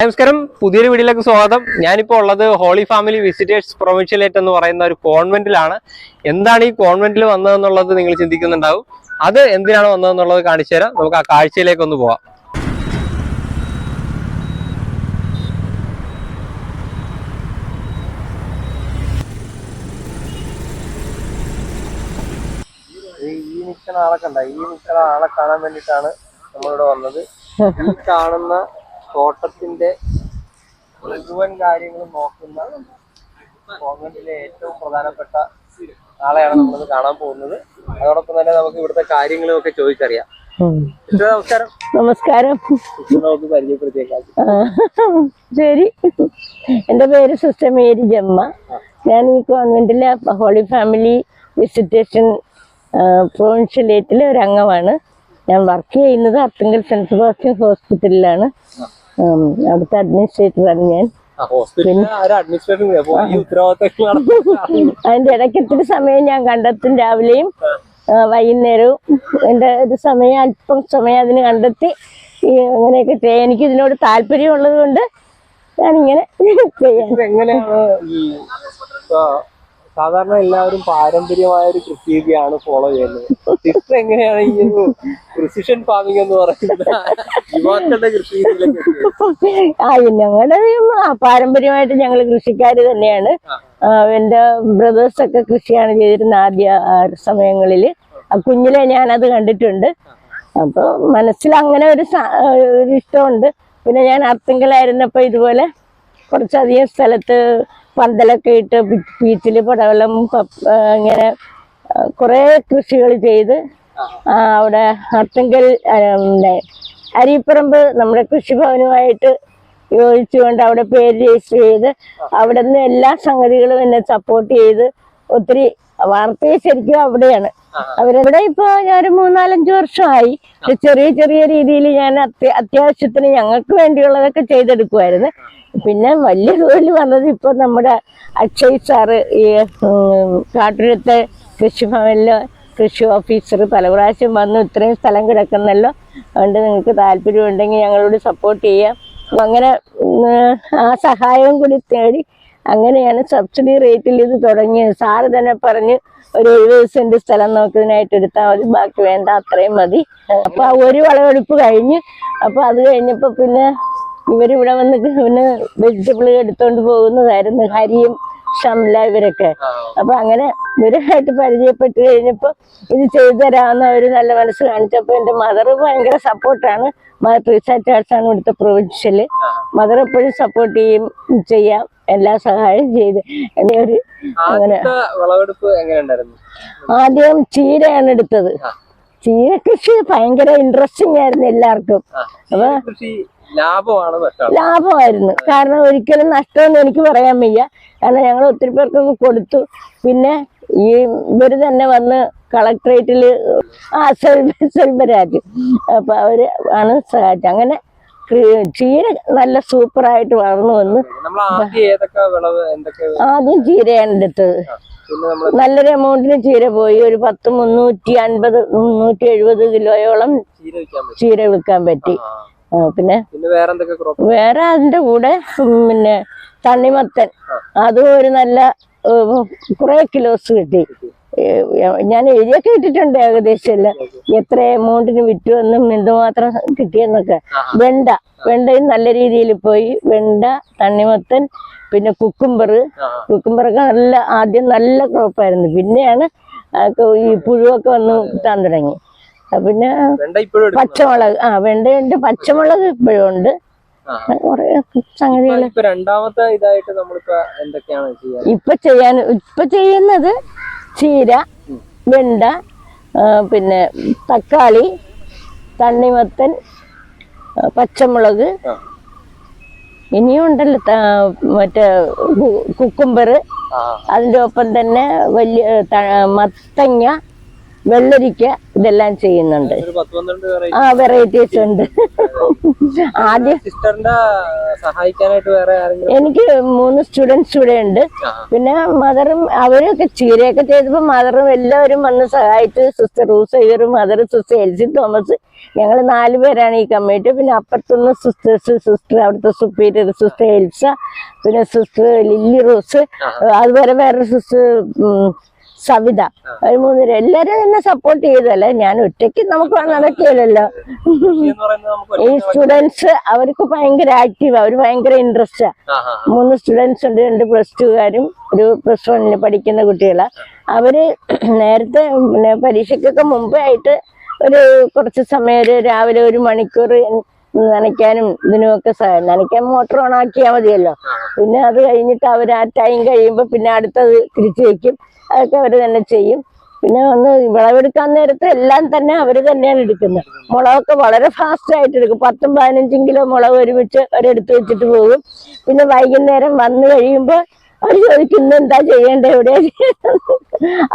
നമസ്കാരം, പുതിയൊരു വീഡിയോയിലേക്ക് സ്വാഗതം. ഞാനിപ്പോൾ ഉള്ളത് ഹോളി ഫാമിലി വിസിറ്റേഴ്സ് പ്രൊവിൻഷ്യലേറ്റ് എന്ന് പറയുന്ന ഒരു കോൺവെന്റിലാണ്. എന്താണ് ഈ കോൺവെന്റിൽ വന്നതെന്നുള്ളത് നിങ്ങൾ ചിന്തിക്കുന്നുണ്ടാവും. അത് എന്തിനാണ് വന്നതെന്നുള്ളത് കാണിച്ചു തരാം. നമുക്ക് ആ കാഴ്ചയിലേക്ക് ഒന്ന് പോവാം. ഈ നിൽക്കുന്ന ആളെ കണ്ട, ഈ നിൽക്കുന്ന ആളെ കാണാൻ വേണ്ടിയിട്ടാണ് നമ്മളിവിടെ വന്നത്. ഈ കാണുന്ന തോട്ടത്തിന്റെ മുഴുവൻ കാര്യങ്ങളും നോക്കുന്ന കോൺവെന്റിലെ ഏറ്റവും പ്രധാനപ്പെട്ട ആളെയാണ് നമ്മളിന്ന് കാണാൻ പോകുന്നത്. അതോടൊപ്പം തന്നെ നമുക്ക് ഇവിടുത്തെ കാര്യങ്ങളും ഒക്കെ ചോദിച്ചറിയാം. നമസ്കാരം. നമസ്കാരം. നമുക്ക് പരിചയപ്പെടുത്തിയേക്കാം. ശരി, എന്റെ പേര് സിസ്റ്റർ മേരി ജമ്മ. ഞാൻ ഈ കോൺവെന്റിലെ ഹോളി ഫാമിലി വിസിറ്റേഷൻ പ്രൊവിൻഷ്യലേറ്റിലെ ഒരു അംഗമാണ്. ഞാൻ വർക്ക് ചെയ്യുന്നത് അർത്തുങ്കൽ സെന്റ് സെബാസ്റ്റ്യൻ ഹോസ്പിറ്റലിലാണ്. അവിടുത്തെ അഡ്മിനിസ്ട്രേറ്ററാണ് ഞാൻ. അതിന്റെ ഇടയ്ക്ക് ഇത്തിരി സമയം ഞാൻ കണ്ടെത്തും, രാവിലെയും വൈകുന്നേരവും. എൻ്റെ ഒരു സമയം, അല്പം സമയം അതിന് കണ്ടെത്തി അങ്ങനെയൊക്കെ ചെയ്യാൻ എനിക്ക് ഇതിനോട് താല്പര്യം ഉള്ളത് കൊണ്ട് ഞാനിങ്ങനെ ചെയ്യാം. എങ്ങനെയാണ് ഈ സാധാരണ എല്ലാവരും പാരമ്പര്യമായ ഒരു കൃഷി രീതിയാണ് ഫോളോ ചെയ്യുന്നത്. സിസ്റ്റർ എങ്ങനെയാണ് ഈ ഒരു പ്രിസിഷൻ ഫാമിംഗ് എന്ന് പറയുന്നത് യുവാക്കളുടെ കൃഷി രീതിയിലേക്ക്? ഞങ്ങളുടെ പാരമ്പര്യമായിട്ട് ഞങ്ങൾ കൃഷിക്കാര് തന്നെയാണ്. എന്റെ ബ്രദേഴ്സ് ഒക്കെ കൃഷിയാണ് ചെയ്തിരുന്നത് ആദ്യ സമയങ്ങളില്. കുഞ്ഞിലെ ഞാനത് കണ്ടിട്ടുണ്ട്. അപ്പൊ മനസ്സിൽ അങ്ങനെ ഒരു ഇഷ്ടമുണ്ട്. പിന്നെ ഞാൻ അർത്തുങ്കലായിരുന്നപ്പോ ഇതുപോലെ കുറച്ചധികം സ്ഥലത്ത് പന്തലൊക്കെ ഇട്ട് ബീച്ചില് പടവലം ഇങ്ങനെ കുറെ കൃഷികൾ ചെയ്ത് അവിടെ അർത്തുങ്കൽ അരിപ്പറമ്പ് നമ്മുടെ കൃഷിഭവനുമായിട്ട് യോജിച്ചുകൊണ്ട് അവിടെ പേര് രജിസ്റ്റർ ചെയ്ത് അവിടെ നിന്ന് എല്ലാ സംഗതികളും എന്നെ സപ്പോർട്ട് ചെയ്ത് ഒത്തിരി വാർത്തയെ ശരിക്കും അവിടെയാണ്. അവരവിടെ ഇപ്പൊ ഞാനൊരു 3-4-5 വർഷമായി. ചെറിയ ചെറിയ രീതിയിൽ ഞാൻ അത്യാവശ്യത്തിന് ഞങ്ങൾക്ക് വേണ്ടിയുള്ളതൊക്കെ ചെയ്തെടുക്കുമായിരുന്നു. പിന്നെ വലിയ തൊഴിൽ വന്നത് ഇപ്പൊ നമ്മുടെ അക്ഷയ് സാറ്, ഈ കാട്ടൂരത്തെ കൃഷിഭവനിലെ കൃഷി ഓഫീസർ പല പ്രാവശ്യം വന്നു ഇത്രയും സ്ഥലം കിടക്കുന്നല്ലോ, അതുകൊണ്ട് നിങ്ങൾക്ക് താല്പര്യം ഉണ്ടെങ്കിൽ ഞങ്ങളോട് സപ്പോർട്ട് ചെയ്യാം. അങ്ങനെ ആ സഹായവും കൂടി തേടി അങ്ങനെയാണ് സബ്സിഡി റേറ്റിൽ ഇത് തുടങ്ങിയത്. സാറ് തന്നെ പറഞ്ഞ് ഒരു 70 സെന്റ് സ്ഥലം നോക്കുന്നതിനായിട്ട് എടുത്താൽ മതി, ബാക്കി വേണ്ട, അത്രയും മതി. അപ്പൊ ഒരു വിളവെടുപ്പ് കഴിഞ്ഞ്, അപ്പൊ അത് കഴിഞ്ഞപ്പോ പിന്നെ ഇവരിവിടെ വന്ന് പിന്നെ വെജിറ്റബിൾ എടുത്തോണ്ട് പോകുന്നതായിരുന്നു, ഹരിയും ഷംല ഇവരൊക്കെ. അപ്പൊ അങ്ങനെ ഇവരുമായിട്ട് പരിചയപ്പെട്ട് കഴിഞ്ഞപ്പോ ഇത് ചെയ്തു തരാമെന്ന് അവര് നല്ല മനസ്സ് കാണിച്ചപ്പോ എന്റെ മദർ ഭയങ്കര സപ്പോർട്ടാണ്. മദർ ട്രീസ ചാർട്സ് ആണ് ഇവിടുത്തെ പ്രൊവിൻഷ്യല്. മദർ എപ്പോഴും സപ്പോർട്ട് ചെയ്യാം, എല്ലാ സഹായം ചെയ്ത്. എന്റെ ഒരു അങ്ങനെ ആദ്യം ചീരയാണ് എടുത്തത്. ചീര കൃഷി ഭയങ്കര ഇൻട്രസ്റ്റിംഗ് ആയിരുന്നു എല്ലാവർക്കും. അപ്പൊ ലാഭമായിരുന്നു, കാരണം ഒരിക്കലും നഷ്ടമെന്ന് എനിക്ക് പറയാൻ വയ്യ. കാരണം ഞങ്ങൾ ഒത്തിരി പേർക്കൊക്കെ കൊടുത്തു. പിന്നെ ഈ ഇവര് തന്നെ വന്ന് കളക്ടറേറ്റില് സെൽവരാജ്, അപ്പൊ അവര് ആണ് സഹായിച്ചത്. അങ്ങനെ ചീര നല്ല സൂപ്പറായിട്ട് വളർന്നു വന്നു. ആദ്യം ചീരയാണ് എടുത്തത്. നല്ലൊരു എമൗണ്ടിന് ചീര പോയി. ഒരു 370 കിലോയോളം ചീര വിൽക്കാൻ പറ്റി. പിന്നെ വേറെ അതിന്റെ കൂടെ പിന്നെ തണ്ണിമത്തൻ, അതും ഒരു നല്ല കുറെ കിലോസ് കിട്ടി. ഞാൻ എഴുതിയൊക്കെ ഇട്ടിട്ടുണ്ട് ഏകദേശം എല്ലാം, എത്ര എമൗണ്ടിന് വിറ്റുവെന്നും എന്തുമാത്രം കിട്ടിയെന്നൊക്കെ. വെണ്ടയും നല്ല രീതിയിൽ പോയി. വെണ്ട, തണ്ണിമത്തൻ, പിന്നെ കുക്കുംബറൊക്കെ ആദ്യം നല്ല ക്രോപ്പായിരുന്നു. പിന്നെയാണ് ഈ പുഴുവൊക്കെ വന്ന് കിട്ടാൻ തുടങ്ങി. പിന്നെ പച്ചമുളക്, വെണ്ടയുണ്ട്, പച്ചമുളക് ഇപ്പോഴും ഉണ്ട്. കുറെ സംഗതികൾ ഇപ്പൊ ചെയ്യുന്നത് ചീര, വെണ്ട, പിന്നെ തക്കാളി, തണ്ണിമത്തൻ, പച്ചമുളക്, ഇനിയും ഉണ്ടല്ലോ മറ്റേ കുക്കുംബർ. അതിന്റെ ഒപ്പം തന്നെ വലിയ മത്തങ്ങ, വെള്ളരിക്ക, ഇതെല്ലാം ചെയ്യുന്നുണ്ട്. ഒരു 10-12 variety. ആ വെറൈറ്റീസ് ഉണ്ട്. ആദ്യം സിസ്റ്ററിന്റെ സഹായിക്കാനായിട്ട് വേറെ ആരെങ്കിലും? എനിക്ക് 3 സ്റ്റുഡൻസ് ഇവിടെ ഉണ്ട്. പിന്നെ മദറും അവരൊക്കെ ചീരയൊക്കെ ചെയ്തപ്പോ മദറും എല്ലാവരും വന്ന് സഹായിച്ചു. സിസ്റ്റർ റൂസ ഇവരും മദർ സിസ്റ്റർ എൽസി തോമസ്, ഞങ്ങൾ 4 പേരാണ് ഈ കമ്മിറ്റി. പിന്നെ അപ്പുറത്തുനിന്ന് സിസ്റ്റർ അവിടുത്തെ സുപ്പീരിയർ സിസ്റ്റർ എൽസ, പിന്നെ സിസ്റ്റർ ലില്ലി റോസ്, അതുപോലെ വേറെ സിസ്റ്റർ സവിത, ഒരു 3 പേര് എല്ലാരും എന്നെ സപ്പോർട്ട് ചെയ്തല്ലേ. ഞാൻ ഒറ്റയ്ക്ക് നമുക്ക് നടക്കില്ലല്ലോ. ഈ സ്റ്റുഡൻസ് അവർക്ക് ഭയങ്കര ആക്റ്റീവ്, അവർ ഭയങ്കര ഇൻട്രസ്റ്റാ. 3 സ്റ്റുഡൻസ് ഉണ്ട്, 2 +2കാരും ഒരു +1 പഠിക്കുന്ന കുട്ടികളാ. അവര് നേരത്തെ പിന്നെ പരീക്ഷയ്ക്കൊക്കെ മുമ്പായിട്ട് ഒരു കുറച്ച് സമയം രാവിലെ 1 മണിക്കൂർ നനയ്ക്കാനും ഇതിനുമൊക്കെ നനയ്ക്കാൻ മോട്ടർ ഓൺ ആക്കിയാൽ മതിയല്ലോ. പിന്നെ അത് കഴിഞ്ഞിട്ട് അവർ ആ ടൈം കഴിയുമ്പോൾ പിന്നെ അടുത്തത് തിരിച്ചു വെക്കും. അതൊക്കെ അവർ തന്നെ ചെയ്യും. പിന്നെ ഒന്ന് വിളവെടുക്കാൻ നേരത്തെ എല്ലാം തന്നെ അവർ തന്നെയാണ് എടുക്കുന്നത്. മുളകൊക്കെ വളരെ ഫാസ്റ്റ് ആയിട്ട് എടുക്കും. 10-15 കിലോ മുളക് ഒരുമിച്ച് അവരെടുത്ത് വെച്ചിട്ട് പോകും. പിന്നെ വൈകുന്നേരം വന്നു കഴിയുമ്പോൾ അവർ ചോദിക്കുന്നു എന്താ ചെയ്യേണ്ടത്, എവിടെയാ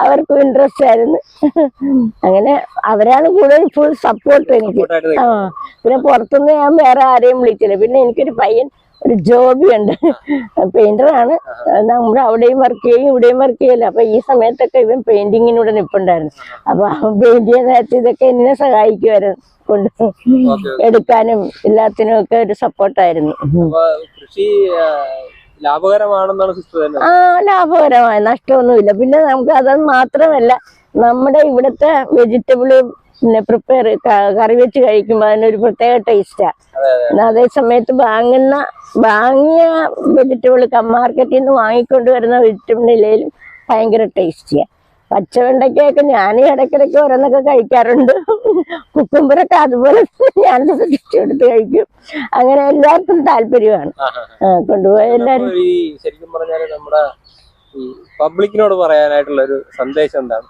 അവർക്കും ഇൻട്രസ്റ്റ് ആയിരുന്നു. അങ്ങനെ അവരാണ് കൂടുതൽ ഫുൾ സപ്പോർട്ട് എനിക്ക്. പിന്നെ പുറത്തുനിന്ന് ഞാൻ വേറെ ആരെയും വിളിച്ചില്ല. പിന്നെ എനിക്കൊരു പയ്യൻ, ഒരു ജോബി ഉണ്ട്, പെയിന്ററാണ്. നമ്മുടെ അവിടെയും വർക്ക് ചെയ്യും ഇവിടെയും വർക്ക് ചെയ്യില്ല. അപ്പൊ ഈ സമയത്തൊക്കെ ഇവൻ പെയിന്റിങ്ങിനൂടെ നിൽപ്പുണ്ടായിരുന്നു. അപ്പൊ പെയിന്റ് ചെയ്യാൻ നേരത്തെ ഇതൊക്കെ എന്നെ സഹായിക്കുമായിരുന്നു, കൊണ്ട് എടുക്കാനും എല്ലാത്തിനും ഒക്കെ ഒരു സപ്പോർട്ടായിരുന്നു. ലാഭകരമാണെന്നാണ് സിസ്റ്റർ തന്നെ? ആ ലാഭകരമായ നഷ്ടമൊന്നുമില്ല. പിന്നെ നമുക്ക് അത് മാത്രമല്ല, നമ്മുടെ ഇവിടുത്തെ വെജിറ്റബിള് പിന്നെ പ്രിപ്പയർ കറി വെച്ച് കഴിക്കുമ്പോൾ അതിനൊരു പ്രത്യേക ടേസ്റ്റാ. അതേ സമയത്ത് വാങ്ങിയ വെജിറ്റബിൾ മാർക്കറ്റിൽ നിന്ന് വാങ്ങിക്കൊണ്ട് വരുന്ന വെജിറ്റബിളിലേലും ഭയങ്കര ടേസ്റ്റിയാ. പച്ചവെണ്ടയ്ക്കൊക്കെ ഞാൻ ഇടയ്ക്കിടയ്ക്ക് ഓരോന്നൊക്കെ കഴിക്കാറുണ്ട്. കുക്കുമ്പറൊക്കെ അതുപോലെ ഞാനത് എടുത്ത് കഴിക്കും. അങ്ങനെ എല്ലാവർക്കും താല്പര്യമാണ്. കൊണ്ടുപോയ എല്ലാവരും. ശരിക്കും പറഞ്ഞാല് നമ്മുടെ പബ്ലിക്കിനോട് പറയാനായിട്ടുള്ള ഒരു സന്ദേശം എന്താണ്?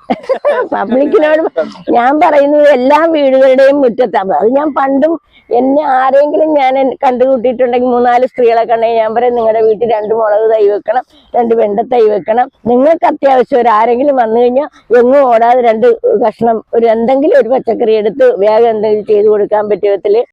പബ്ലിക്കിനോട് ഞാൻ പറയുന്നത് എല്ലാ വീടുകളുടെയും മുറ്റത്താണ്. അത് ഞാൻ പണ്ടും എന്നെ ആരെങ്കിലും ഞാൻ കണ്ടുകൂട്ടിയിട്ടുണ്ടെങ്കിൽ 3-4 സ്ത്രീകളെ കണ്ടെങ്കിൽ ഞാൻ പറയും, നിങ്ങളുടെ വീട്ടിൽ 2 മുളക് തൈ വെക്കണം, 2 വെണ്ട തൈ വെക്കണം. നിങ്ങൾക്ക് അത്യാവശ്യം ആരെങ്കിലും വന്നു കഴിഞ്ഞാൽ എങ്ങും ഓടാതെ 2 കഷ്ണം എന്തെങ്കിലും ഒരു പച്ചക്കറി എടുത്ത് വേഗം എന്തെങ്കിലും ചെയ്ത് കൊടുക്കാൻ പറ്റിയ വിധത്തില്